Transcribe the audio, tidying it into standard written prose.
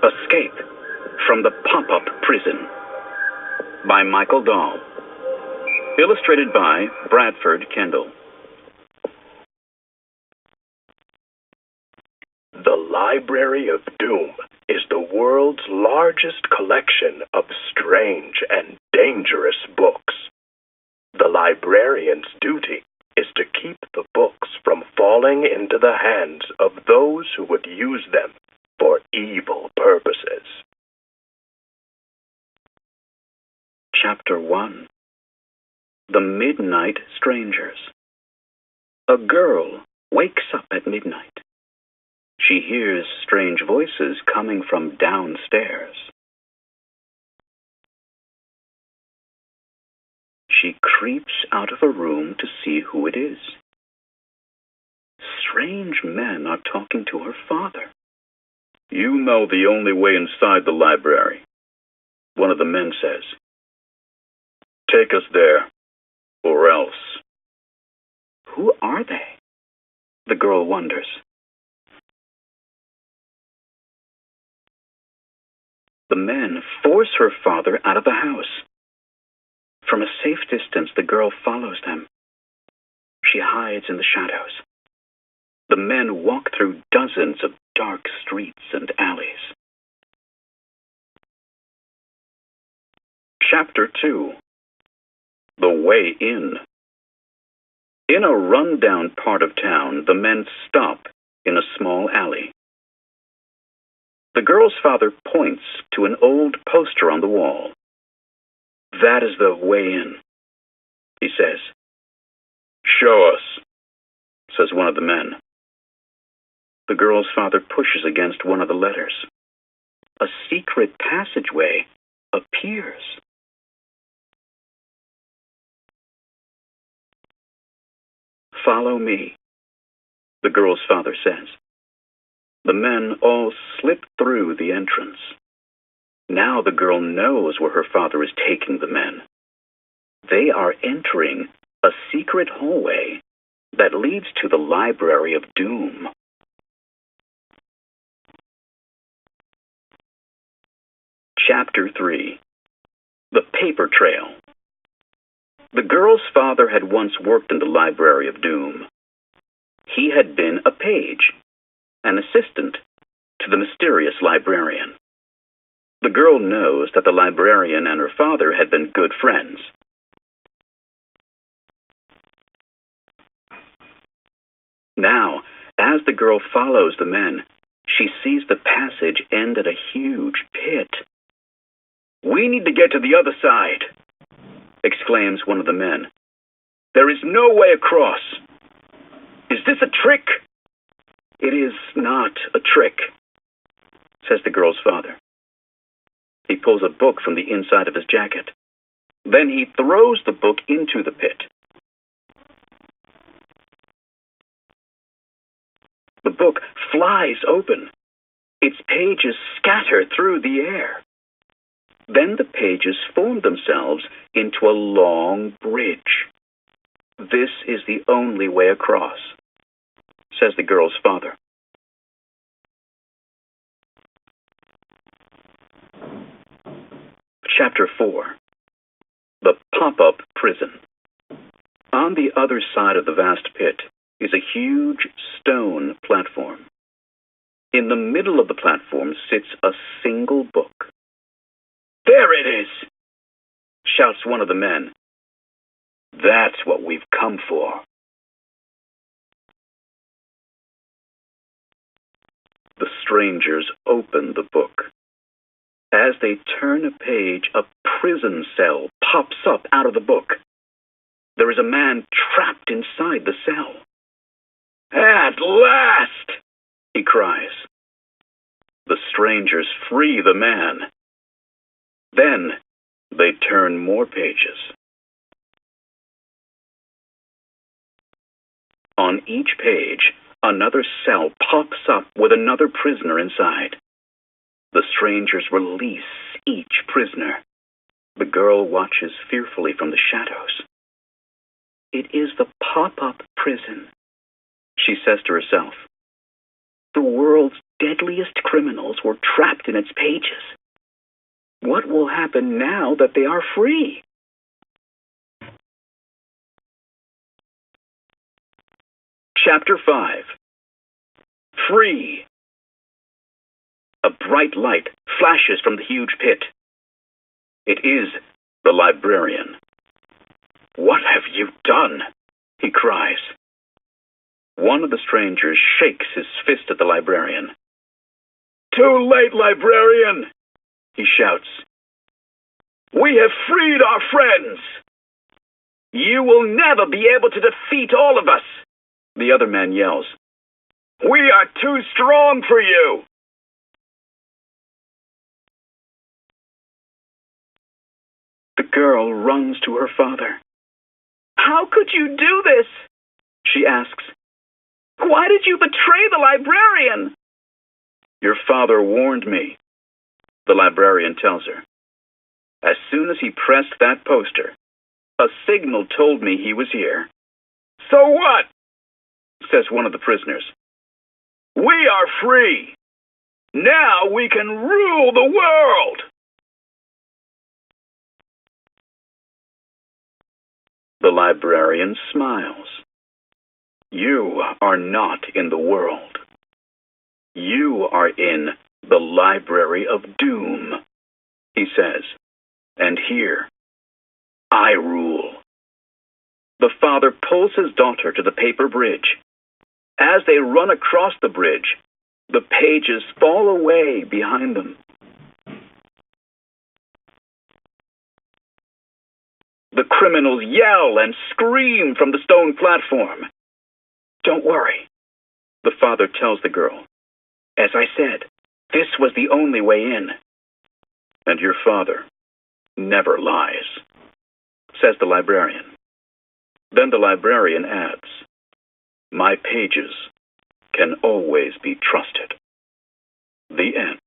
Escape from the Pop-Up Prison by Dahl. Illustrated by Bradford, Kendall. The Library of Doom is the world's largest collection of strange and dangerous books. The librarian's duty is to keep the books from falling into the hands of those who would use them for evil purposes. Chapter 1. The Midnight Strangers. A girl wakes up at midnight. She hears strange voices coming from downstairs. She creeps out of a room to see who it is. Strange men are talking to her father. "You know the only way inside the library," one of the men says. "Take us there, or else." Who are they? The girl wonders. The men force her father out of the house. From a safe distance, the girl follows them. She hides in the shadows. The men walk through dozens of dark streets and alleys. Chapter 2. The Way In. In a run-down part of town, the men stop in a small alley. The girl's father points to an old poster on the wall. "That is the way in," he says. "Show us," says one of the men. The girl's father pushes against one of the letters. A secret passageway appears. "Follow me," the girl's father says. The men all slip through the entrance. Now the girl knows where her father is taking the men. They are entering a secret hallway that leads to the Library of Doom. Chapter 3. The Paper Trail. The girl's father had once worked in the Library of Doom. He had been a page, an assistant to the mysterious librarian. The girl knows that the librarian and her father had been good friends. Now, as the girl follows the men, she sees the passage end at a huge pit. "We need to get to the other side," exclaims one of the men. "There is no way across." "Is this a trick?" "It is not a trick," says the girl's father. He pulls a book from the inside of his jacket. Then he throws the book into the pit. The book flies open. Its pages scatter through the air. Then the pages form themselves into a long bridge. "This is the only way across," says the girl's father. Chapter 4. The Pop-Up Prison. On the other side of the vast pit is a huge stone platform. In the middle of the platform sits a single book. "There it is!" shouts one of the men. "That's what we've come for." The strangers open the book. As they turn a page, a prison cell pops up out of the book. There is a man trapped inside the cell. "At last!" he cries. The strangers free the man. Then they turn more pages. On each page, another cell pops up with another prisoner inside. The strangers release each prisoner. The girl watches fearfully from the shadows. "It is the Pop-Up Prison," she says to herself. "The world's deadliest criminals were trapped in its pages. What will happen now that they are free? Chapter 5. Free. A bright light flashes from the huge pit. It is the librarian. "What have you done?" he cries. One of the strangers shakes his fist at the librarian. "Too late, librarian!" he shouts. "We have freed our friends!" "You will never be able to defeat all of us!" the other man yells. "We are too strong for you!" The girl runs to her father. "How could you do this?" she asks. "Why did you betray the librarian?" "Your father warned me," the librarian tells her. "As soon as he pressed that poster, a signal told me he was here." "So what?" says one of the prisoners. "We are free. Now we can rule the world." The librarian smiles. "You are not in the world. You are in the Library of Doom," he says. "And here, I rule." The father pulls his daughter to the paper bridge. As they run across the bridge, the pages fall away behind them. The criminals yell and scream from the stone platform. "Don't worry," the father tells the girl. "As I said, this was the only way in." "And your father never lies," says the librarian. Then the librarian adds, "My pages can always be trusted." The end.